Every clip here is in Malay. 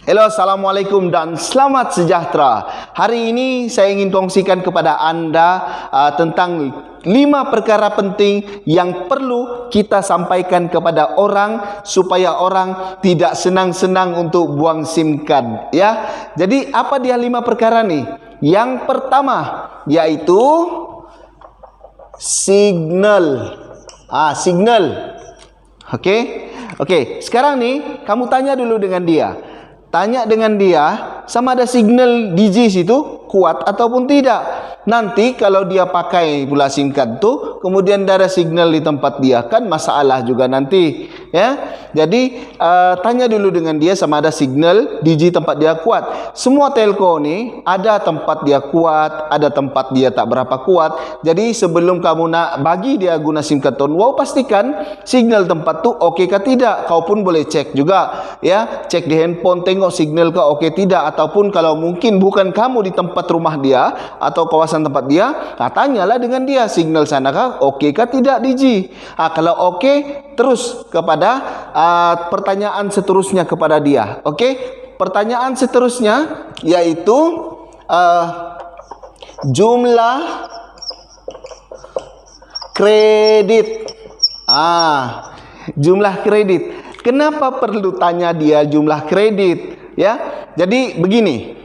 Hello, Assalamualaikum dan selamat sejahtera. Hari ini saya ingin kongsikan kepada anda tentang 5 perkara penting yang perlu kita sampaikan kepada orang supaya orang tidak senang-senang untuk buang SIM card. Ya, jadi apa dia 5 perkara nih? Yang pertama yaitu signal. Signal. Okey. Sekarang nih kamu tanya dulu dengan dia. Tanya dengan dia sama ada signal Digi situ kuat ataupun tidak. Nanti kalau dia pakai pula SIM card tu, kemudian ada signal di tempat dia, kan masalah juga nanti, ya. Jadi tanya dulu dengan dia sama ada signal Digi tempat dia kuat. Semua telco ni ada tempat dia kuat, ada tempat dia tak berapa kuat. Jadi sebelum kamu nak bagi dia guna SIM card Tonwow, pastikan signal tempat tu okey ke tidak. Kau pun boleh cek juga, ya. Cek di handphone, tengok signal ke okey tidak, ataupun kalau mungkin bukan kamu di tempat rumah dia atau kawasan tempat dia, tanyalah dengan dia signal sana kah okey ke tidak Digi. Kalau okey, terus kepada pertanyaan seterusnya kepada dia. Okey, pertanyaan seterusnya yaitu jumlah kredit. Jumlah kredit. Kenapa perlu tanya dia jumlah kredit? Ya, jadi begini.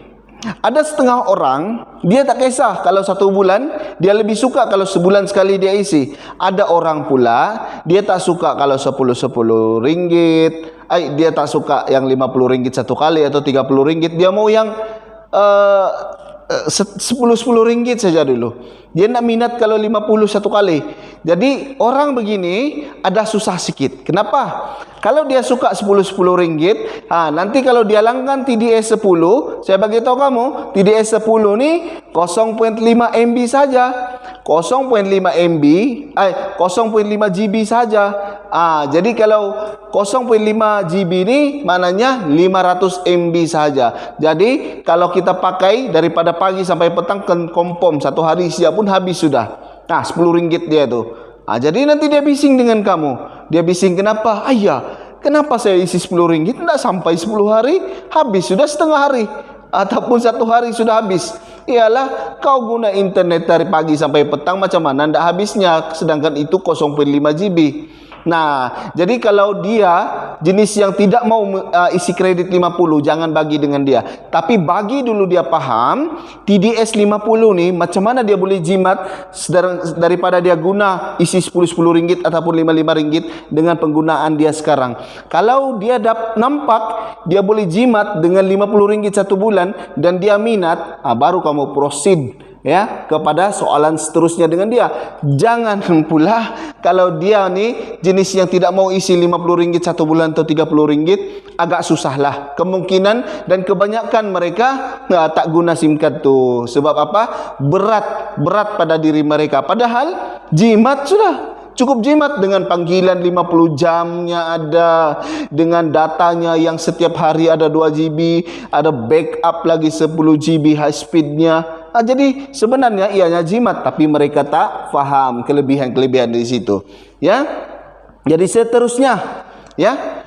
Ada setengah orang, dia tak kisah kalau 1 bulan, dia lebih suka kalau sebulan sekali dia isi. Ada orang pula, dia tak suka kalau 10 ringgit. Dia tak suka yang 50 ringgit satu kali atau 30 ringgit. Dia mau yang 10 ringgit saja dulu. Dia nak minat kalau 50 satu kali. Jadi orang begini ada susah sikit. Kenapa? Kalau dia suka 10 ringgit, nanti kalau dia langgan TDS 10, saya bagi tahu kamu, TDS 10 ni 0.5 MB saja. 0.5 MB, 0.5 GB saja. Jadi kalau 0.5 GB ni maknanya 500 MB saja. Jadi kalau kita pakai daripada pagi sampai petang kompom satu hari siap pun habis sudah. 10 ringgit dia tu. Jadi nanti dia bising dengan kamu. Dia bising kenapa? Kenapa saya isi 10 ringgit tidak sampai 10 hari, habis sudah setengah hari ataupun 1 hari sudah habis. Ialah kau guna internet dari pagi sampai petang, macam mana tidak habisnya, sedangkan itu 0.5 GB. Nah, jadi kalau dia jenis yang tidak mau isi kredit 50, jangan bagi dengan dia. Tapi bagi dulu dia faham TDS 50 ni macam mana dia boleh jimat daripada dia guna isi 10 ringgit ataupun 5 ringgit dengan penggunaan dia sekarang. Kalau dia nampak dia boleh jimat dengan 50 ringgit 1 bulan dan dia minat, baru kamu proceed, ya, kepada soalan seterusnya dengan dia. Jangan pula kalau dia ni jenis yang tidak mau isi 50 ringgit 1 bulan atau 30 ringgit, agak susahlah. Kemungkinan dan kebanyakan mereka tak guna SIM card tu. Sebab apa? Berat pada diri mereka. Padahal jimat sudah cukup jimat dengan panggilan 50 jamnya ada, dengan datanya yang setiap hari ada 2 GB, ada backup lagi 10 GB high speednya. Jadi sebenarnya ianya jimat, tapi mereka tak faham kelebihan-kelebihan di situ. Ya. Jadi seterusnya, ya.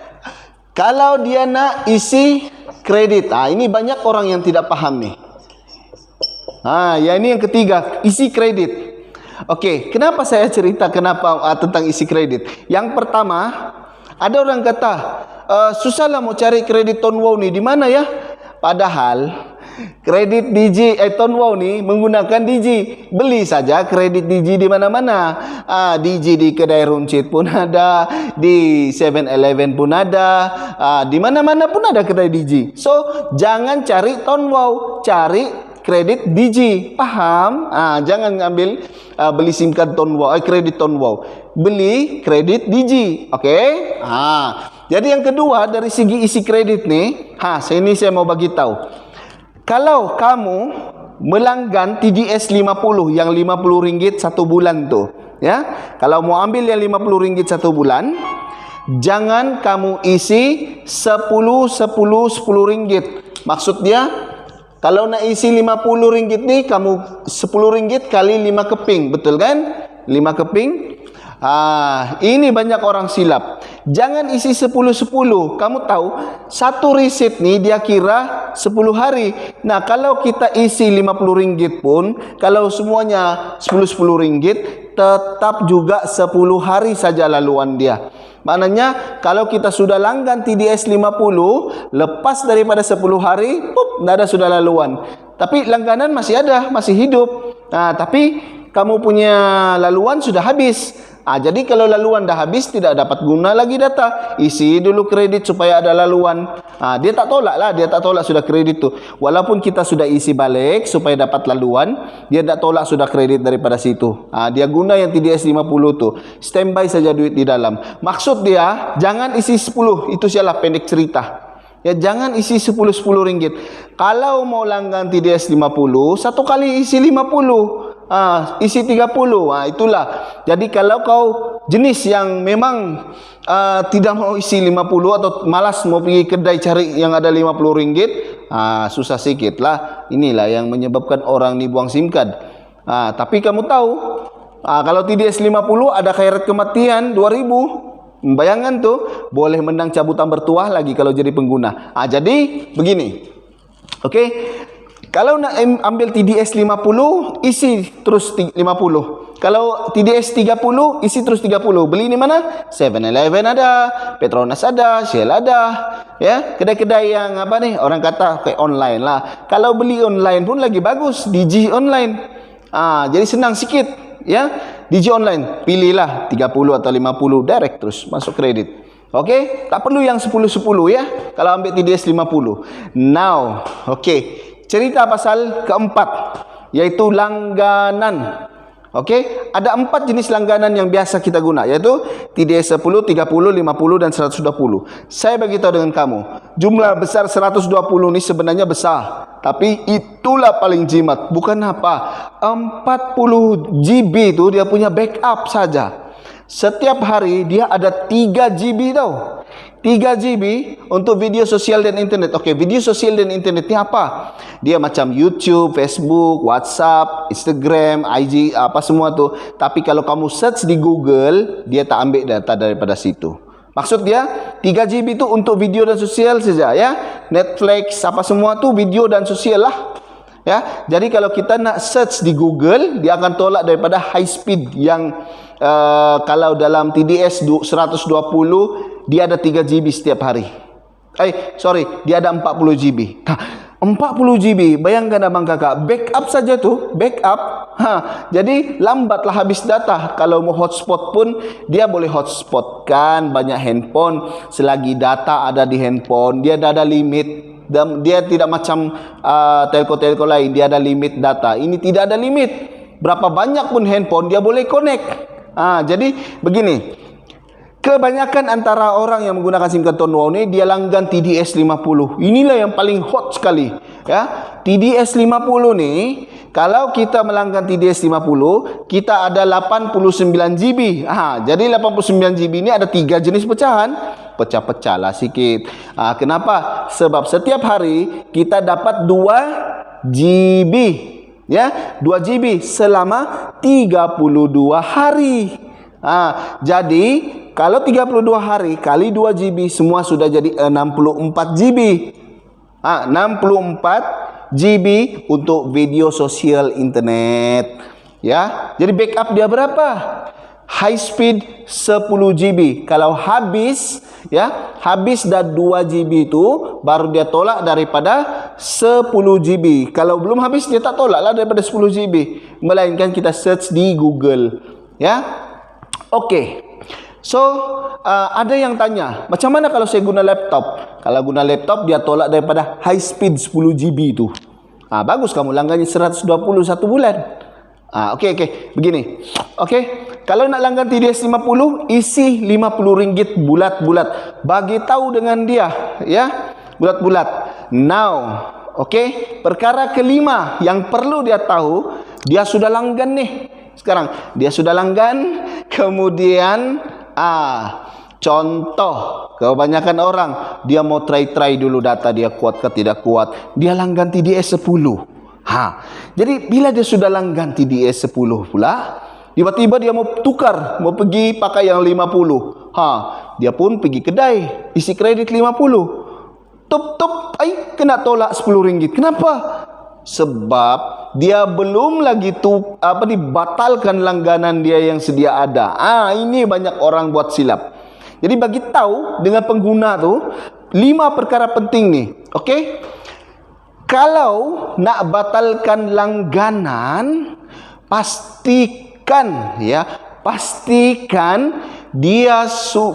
Kalau dia nak isi kredit, ini banyak orang yang tidak paham nih. Ya, ini yang ketiga, isi kredit. Okey, kenapa saya cerita tentang isi kredit? Yang pertama, ada orang kata, susahlah mau cari kredit Tonwow ni di mana ya? Padahal kredit Digi Tonwow ni menggunakan Digi. Beli saja kredit Digi di mana-mana. Digi di kedai runcit pun ada, di 7-Eleven pun ada, di mana-mana pun ada kedai Digi. So, jangan cari Tonwow, cari kredit Digi. Paham? Jangan ambil beli SIM card Tonwow, kredit Tonwow. Beli kredit Digi. Okey? Jadi yang kedua dari segi isi kredit ni, saya mau bagi tahu. Kalau kamu melanggan TDS 50 yang 50 ringgit 1 bulan tu, ya. Kalau mau ambil yang 50 ringgit 1 bulan, jangan kamu isi 10 ringgit. Maksud dia, kalau nak isi 50 ringgit ni, kamu 10 ringgit kali 5 keping, betul kan? 5 keping. Ini banyak orang silap. Jangan isi 10-10. Kamu tahu, satu riset nih dia kira 10 hari. Nah, kalau kita isi RM50 pun, kalau semuanya 10-10 ringgit, tetap juga 10 hari saja laluan dia. Maknanya, kalau kita sudah langgan TDS 50, lepas daripada 10 hari, tidak ada sudah laluan. Tapi langganan masih ada, masih hidup. Tapi kamu punya laluan sudah habis. Jadi kalau laluan dah habis, tidak dapat guna lagi data. Isi dulu kredit supaya ada laluan. Dia tak tolak lah, dia tak tolak sudah kredit tu. Walaupun kita sudah isi balik supaya dapat laluan, dia tak tolak sudah kredit daripada situ. Dia guna yang TDS 50 tu. Standby saja duit di dalam. Maksud dia, jangan isi 10. Itu sialah pendek cerita. Ya, jangan isi 10-10 ringgit. Kalau mau langgan TDS 50, satu kali isi 50. Isi 30. Itulah. Jadi kalau kau jenis yang memang tidak mau isi 50 atau malas mau pergi kedai cari yang ada 50 ringgit, susah sikit lah. Inilah yang menyebabkan orang ni buang SIM card. Tapi kamu tahu, kalau TDS 50 ada khairat kematian 2000. Bayangan tuh, boleh menang cabutan bertuah lagi kalau jadi pengguna. Jadi begini. Okey. Kalau nak ambil TDS 50, isi terus 50. Kalau TDS 30, isi terus 30. Beli di mana? 7-Eleven ada, Petronas ada, Shell ada. Ya, kedai-kedai yang apa nih? Orang kata kayak online lah. Kalau beli online pun lagi bagus, Digi online. Jadi senang sikit, ya. Digi online, pilihlah 30 atau 50 direct terus masuk kredit. Okey, tak perlu yang 10-10 ya. Kalau ambil TDS 50. Now, okey. Cerita pasal keempat, yaitu langganan. Okey, ada 4 jenis langganan yang biasa kita guna, yaitu TDS 10, 30, 50 dan 120. Saya bagi tahu dengan kamu, jumlah besar 120 ni sebenarnya besar, tapi itulah paling jimat. Bukan apa, 40 GB tu dia punya backup saja. Setiap hari dia ada 3 GB tau. 3 GB untuk video sosial dan internet. Okey, video sosial dan internet ni apa? Dia macam YouTube, Facebook, WhatsApp, Instagram, IG, apa semua tu. Tapi kalau kamu search di Google, dia tak ambil data daripada situ. Maksud dia, 3 GB tu untuk video dan sosial saja, ya. Netflix, apa semua tu video dan sosial lah. Ya, jadi kalau kita nak search di Google, dia akan tolak daripada high speed yang kalau dalam TDS 120 dia ada 3 GB setiap hari. Dia ada 40 GB. 40 GB, bayangkan abang kakak, backup saja tu, backup. Jadi lambatlah habis data. Kalau mau hotspot pun dia boleh hotspotkan banyak handphone selagi data ada di handphone. Dia dah ada limit. Dia tidak macam telco-telco lain, dia ada limit data. Ini tidak ada limit. Berapa banyak pun handphone dia boleh connect. Jadi begini. Kebanyakan antara orang yang menggunakan SIM card Tahun Wow ni dia langgan TDS 50. Inilah yang paling hot sekali, ya. TDS 50 ni kalau kita melanggan TDS 50, kita ada 89 GB. Jadi 89 GB ni ada 3 jenis pecahan. Pecah-pecah lah sikit. Kenapa? Sebab setiap hari kita dapat 2 GB. Ya, 2 GB selama 32 hari. Jadi kalau 32 hari kali 2 GB semua sudah jadi 64 GB. 64 GB untuk video sosial internet. Ya, jadi backup dia berapa? High speed 10 GB. Kalau habis, ya, habis dah 2 GB itu baru dia tolak daripada 10 GB. Kalau belum habis dia tak tolak lah daripada 10 GB. Melainkan kita search di Google. Ya. Okey. So, ada yang tanya, macam mana kalau saya guna laptop? Kalau guna laptop, dia tolak daripada high speed 10 GB itu. Bagus kamu langgannya 120 satu bulan. Okey. Begini. Okey. Kalau nak langgan TDS 50, isi RM50 bulat-bulat. Bagi tahu dengan dia, ya. Bulat-bulat. Now, okey. Perkara kelima yang perlu dia tahu, dia sudah langgan nih. Sekarang dia sudah langgan, kemudian contoh kebanyakan orang dia mau try dulu data dia kuat ke tidak kuat, dia langgan TDS 10. Jadi bila dia sudah langgan TDS 10 pula, Tiba-tiba dia mau tukar, mau pergi pakai yang 50. Dia pun pergi kedai, isi kredit 50. Tup, kena tolak 10 ringgit. Kenapa? Sebab dia belum lagi dibatalkan langganan dia yang sedia ada. Ini banyak orang buat silap. Jadi bagi tahu dengan pengguna tu 5 perkara penting nih. Okey? Kalau nak batalkan langganan, pastikan dia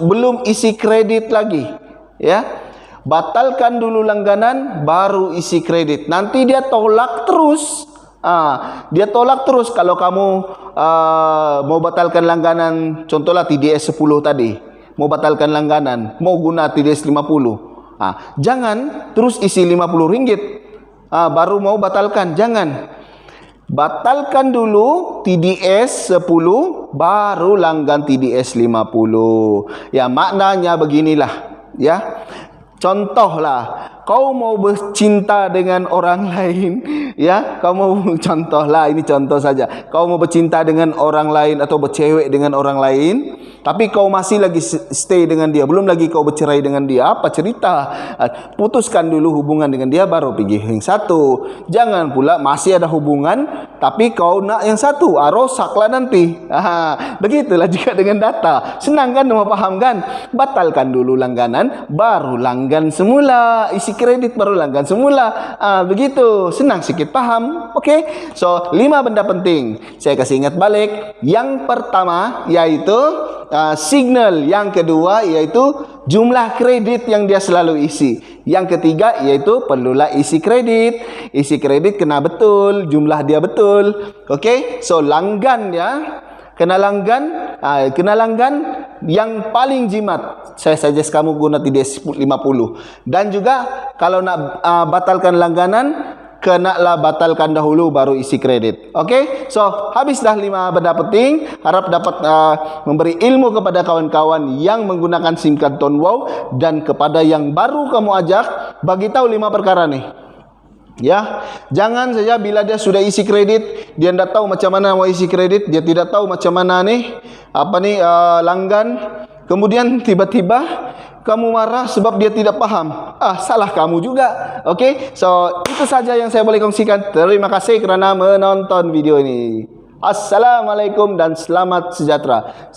belum isi kredit lagi, ya. Batalkan dulu langganan baru isi kredit. Nanti dia tolak terus. Dia tolak terus kalau kamu mau batalkan langganan, contohlah TDS 10 tadi. Mau batalkan langganan, mau guna TDS 50. Jangan terus isi 50 ringgit. Baru mau batalkan, jangan. Batalkan dulu TDS 10 baru langgan TDS 50. Ya, maknanya beginilah, ya. Contohlah, kau mau bercinta dengan orang lain, ya. Kau mau contohlah, ini contoh saja. Kau mau bercinta dengan orang lain atau bercewek dengan orang lain, tapi kau masih lagi stay dengan dia, belum lagi kau bercerai dengan dia. Apa cerita? Putuskan dulu hubungan dengan dia baru pergi yang satu. Jangan pula masih ada hubungan tapi kau nak yang satu. Rosaklah nanti. Begitulah juga dengan data. Senang kan, mau paham kan? Batalkan dulu langganan baru langgan semula, isi kredit baru langgan semula. Begitu, senang sikit paham. Okey. So, 5 benda penting. Saya kasih ingat balik. Yang pertama yaitu signal, yang kedua yaitu jumlah kredit yang dia selalu isi, yang ketiga yaitu perlulah isi kredit kena betul, jumlah dia betul. Okey, so langgan ya, kena langgan yang paling jimat. Saya suggest kamu guna TDS 50. Dan juga kalau nak batalkan langganan, kenalah batalkan dahulu baru isi kredit. Okey, so habis dah 5 benda penting. Harap dapat memberi ilmu kepada kawan-kawan yang menggunakan SIM card Tone Wow, dan kepada yang baru kamu ajak, bagi tahu 5 perkara nih. Ya, jangan saja bila dia sudah isi kredit, dia tidak tahu macam mana mau isi kredit, dia tidak tahu macam mana nih langgan, kemudian tiba-tiba kamu marah sebab dia tidak paham. Salah kamu juga. Okey, so itu saja yang saya boleh kongsikan. Terima kasih kerana menonton video ini. Assalamualaikum dan selamat sejahtera.